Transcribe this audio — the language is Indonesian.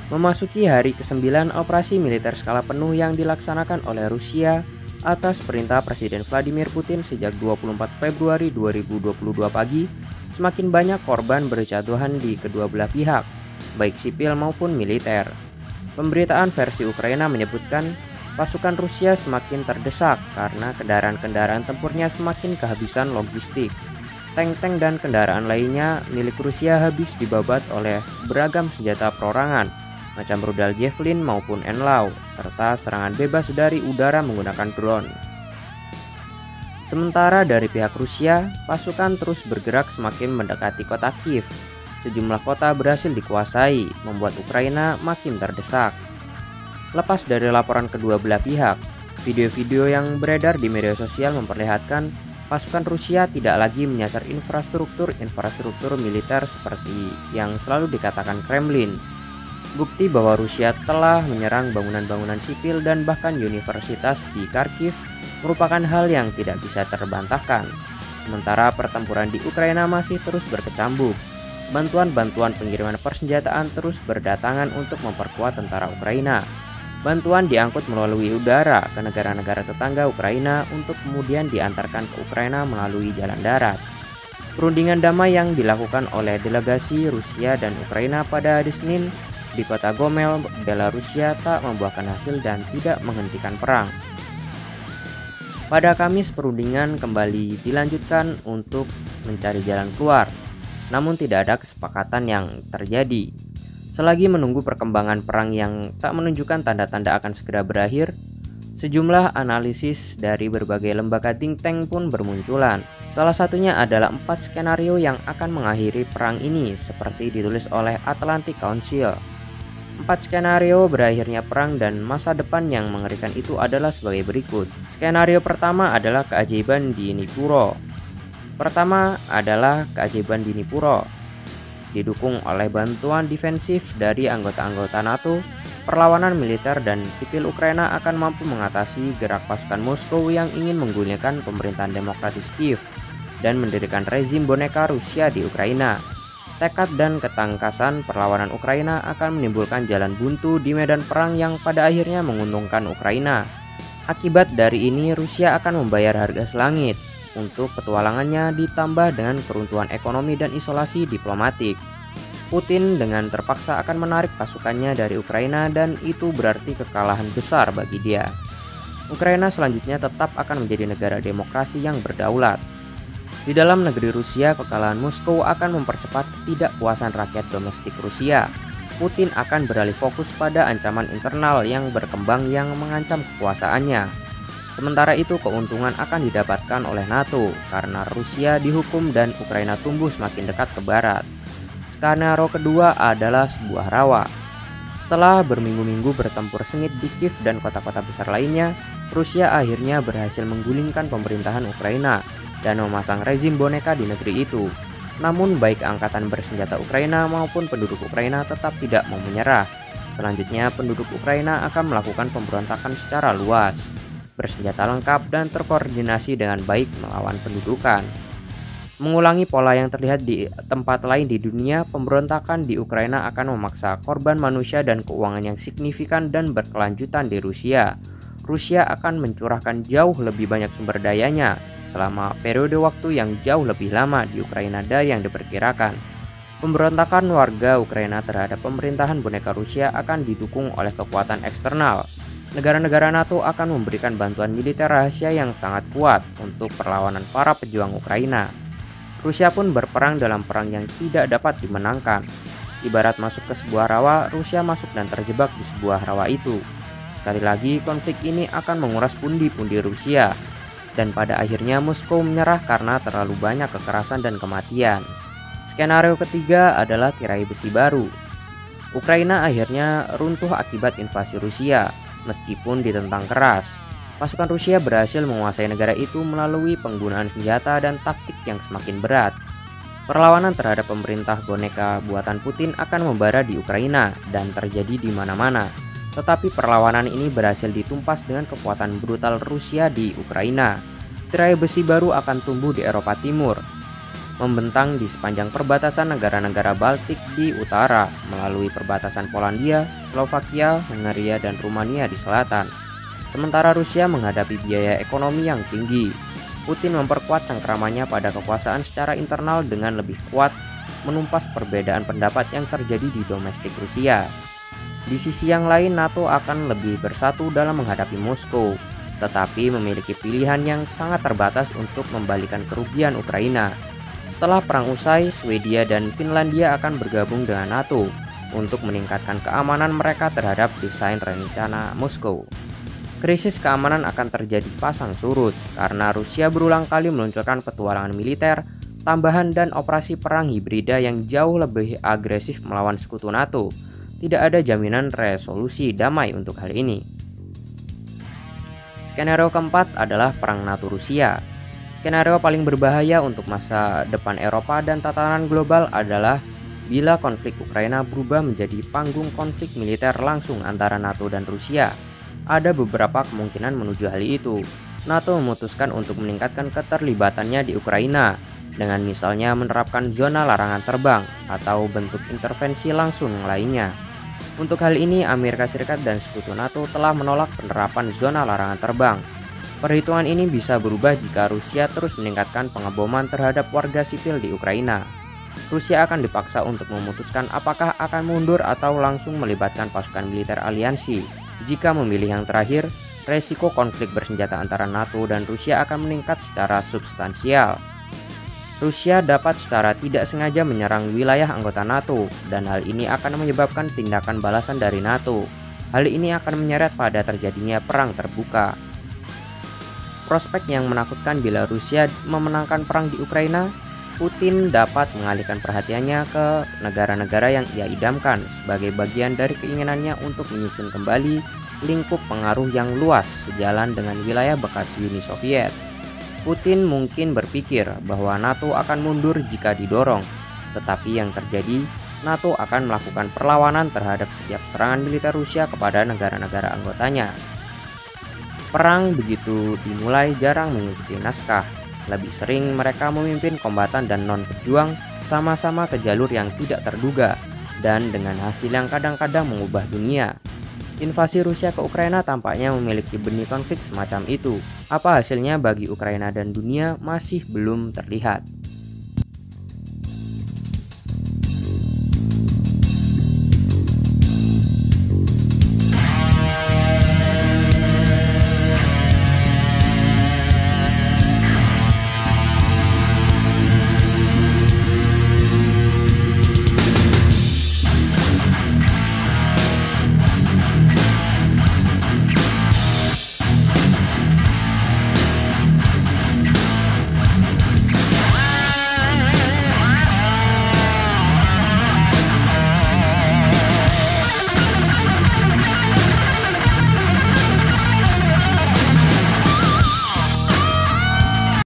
Memasuki hari ke-9 operasi militer skala penuh yang dilaksanakan oleh Rusia atas perintah Presiden Vladimir Putin sejak 24 Februari 2022 pagi, semakin banyak korban berjatuhan di kedua belah pihak, baik sipil maupun militer. Pemberitaan versi Ukraina menyebutkan pasukan Rusia semakin terdesak karena kendaraan-kendaraan tempurnya semakin kehabisan logistik. Tank-tank dan kendaraan lainnya milik Rusia habis dibabat oleh beragam senjata perorangan, macam rudal Javelin maupun Enlaw, serta serangan bebas dari udara menggunakan drone. Sementara dari pihak Rusia, pasukan terus bergerak semakin mendekati kota Kiev. Sejumlah kota berhasil dikuasai, membuat Ukraina makin terdesak. Lepas dari laporan kedua belah pihak, video-video yang beredar di media sosial memperlihatkan pasukan Rusia tidak lagi menyasar infrastruktur militer seperti yang selalu dikatakan Kremlin. Bukti bahwa Rusia telah menyerang bangunan-bangunan sipil dan bahkan universitas di Kharkiv merupakan hal yang tidak bisa terbantahkan. Sementara pertempuran di Ukraina masih terus berkecambuk. Bantuan-bantuan pengiriman persenjataan terus berdatangan untuk memperkuat tentara Ukraina. Bantuan diangkut melalui udara ke negara-negara tetangga Ukraina untuk kemudian diantarkan ke Ukraina melalui jalan darat. Perundingan damai yang dilakukan oleh delegasi Rusia dan Ukraina pada hari Senin di kota Gomel, Belarusia tak membuahkan hasil dan tidak menghentikan perang. Pada Kamis, perundingan kembali dilanjutkan untuk mencari jalan keluar, namun tidak ada kesepakatan yang terjadi. Selagi menunggu perkembangan perang yang tak menunjukkan tanda-tanda akan segera berakhir, sejumlah analisis dari berbagai lembaga think tank pun bermunculan. Salah satunya adalah 4 skenario yang akan mengakhiri perang ini seperti ditulis oleh Atlantic Council. 4 skenario berakhirnya perang dan masa depan yang mengerikan itu adalah sebagai berikut. Skenario pertama adalah keajaiban di Dnipro. Didukung oleh bantuan defensif dari anggota-anggota NATO, perlawanan militer dan sipil Ukraina akan mampu mengatasi gerak pasukan Moskow yang ingin menggulingkan pemerintahan demokratis Kiev dan mendirikan rezim boneka Rusia di Ukraina. Tekad dan ketangkasan perlawanan Ukraina akan menimbulkan jalan buntu di medan perang yang pada akhirnya menguntungkan Ukraina. Akibat dari ini, Rusia akan membayar harga selangit untuk petualangannya ditambah dengan keruntuhan ekonomi dan isolasi diplomatik. Putin dengan terpaksa akan menarik pasukannya dari Ukraina dan itu berarti kekalahan besar bagi dia. Ukraina selanjutnya tetap akan menjadi negara demokrasi yang berdaulat. Di dalam negeri Rusia, kekalahan Moskow akan mempercepat ketidakpuasan rakyat domestik Rusia. Putin akan beralih fokus pada ancaman internal yang berkembang yang mengancam kekuasaannya. Sementara itu, keuntungan akan didapatkan oleh NATO karena Rusia dihukum dan Ukraina tumbuh semakin dekat ke barat. Skenario kedua adalah sebuah rawa. Setelah berminggu-minggu bertempur sengit di Kiev dan kota-kota besar lainnya, Rusia akhirnya berhasil menggulingkan pemerintahan Ukraina dan memasang rezim boneka di negeri itu. Namun baik angkatan bersenjata Ukraina maupun penduduk Ukraina tetap tidak mau menyerah. Selanjutnya, penduduk Ukraina akan melakukan pemberontakan secara luas, bersenjata lengkap dan terkoordinasi dengan baik melawan pendudukan. Mengulangi pola yang terlihat di tempat lain di dunia, pemberontakan di Ukraina akan memaksa korban manusia dan keuangan yang signifikan dan berkelanjutan di Rusia. Rusia akan mencurahkan jauh lebih banyak sumber dayanya selama periode waktu yang jauh lebih lama di Ukraina dari yang diperkirakan. Pemberontakan warga Ukraina terhadap pemerintahan boneka Rusia akan didukung oleh kekuatan eksternal. Negara-negara NATO akan memberikan bantuan militer rahasia yang sangat kuat untuk perlawanan para pejuang Ukraina. Rusia pun berperang dalam perang yang tidak dapat dimenangkan. Ibarat masuk ke sebuah rawa, Rusia masuk dan terjebak di sebuah rawa itu. Sekali lagi, konflik ini akan menguras pundi-pundi Rusia. Dan pada akhirnya Moskow menyerah karena terlalu banyak kekerasan dan kematian. Skenario ketiga adalah tirai besi baru. Ukraina akhirnya runtuh akibat invasi Rusia. Meskipun ditentang keras, pasukan Rusia berhasil menguasai negara itu melalui penggunaan senjata dan taktik yang semakin berat. Perlawanan terhadap pemerintah boneka buatan Putin akan membara di Ukraina dan terjadi di mana-mana. Tetapi perlawanan ini berhasil ditumpas dengan kekuatan brutal Rusia di Ukraina. Tirai besi baru akan tumbuh di Eropa Timur. membentang di sepanjang perbatasan negara-negara Baltik di utara, melalui perbatasan Polandia, Slovakia, Hungaria, dan Rumania di selatan. Sementara Rusia menghadapi biaya ekonomi yang tinggi. Putin memperkuat cengkeramannya pada kekuasaan secara internal dengan lebih kuat, menumpas perbedaan pendapat yang terjadi di domestik Rusia. Di sisi yang lain, NATO akan lebih bersatu dalam menghadapi Moskow, tetapi memiliki pilihan yang sangat terbatas untuk membalikan kerugian Ukraina. Setelah perang usai, Swedia dan Finlandia akan bergabung dengan NATO untuk meningkatkan keamanan mereka terhadap desain rencana Moskow. Krisis keamanan akan terjadi pasang surut karena Rusia berulang kali meluncurkan petualangan militer tambahan dan operasi perang hibrida yang jauh lebih agresif melawan sekutu NATO. Tidak ada jaminan resolusi damai untuk hal ini. Skenario keempat adalah perang NATO-Rusia. Skenario paling berbahaya untuk masa depan Eropa dan tatanan global adalah bila konflik Ukraina berubah menjadi panggung konflik militer langsung antara NATO dan Rusia. Ada beberapa kemungkinan menuju hal itu. NATO memutuskan untuk meningkatkan keterlibatannya di Ukraina dengan misalnya menerapkan zona larangan terbang atau bentuk intervensi langsung lainnya. Untuk hal ini, Amerika Serikat dan sekutu NATO telah menolak penerapan zona larangan terbang. Perhitungan ini bisa berubah jika Rusia terus meningkatkan pengeboman terhadap warga sipil di Ukraina. Rusia akan dipaksa untuk memutuskan apakah akan mundur atau langsung melibatkan pasukan militer aliansi. Jika memilih yang terakhir, resiko konflik bersenjata antara NATO dan Rusia akan meningkat secara substansial. Rusia dapat secara tidak sengaja menyerang wilayah anggota NATO, dan hal ini akan menyebabkan tindakan balasan dari NATO. Hal ini akan menyeret pada terjadinya perang terbuka. Prospek yang menakutkan bila Rusia memenangkan perang di Ukraina, Putin dapat mengalihkan perhatiannya ke negara-negara yang ia idamkan sebagai bagian dari keinginannya untuk menyusun kembali lingkup pengaruh yang luas sejalan dengan wilayah bekas Uni Soviet. Putin mungkin berpikir bahwa NATO akan mundur jika didorong, tetapi yang terjadi, NATO akan melakukan perlawanan terhadap setiap serangan militer Rusia kepada negara-negara anggotanya. Perang begitu dimulai jarang mengikuti naskah. Lebih sering mereka memimpin kombatan dan non-pejuang sama-sama ke jalur yang tidak terduga, dan dengan hasil yang kadang-kadang mengubah dunia. Invasi Rusia ke Ukraina tampaknya memiliki benih konflik semacam itu. Apa hasilnya bagi Ukraina dan dunia masih belum terlihat.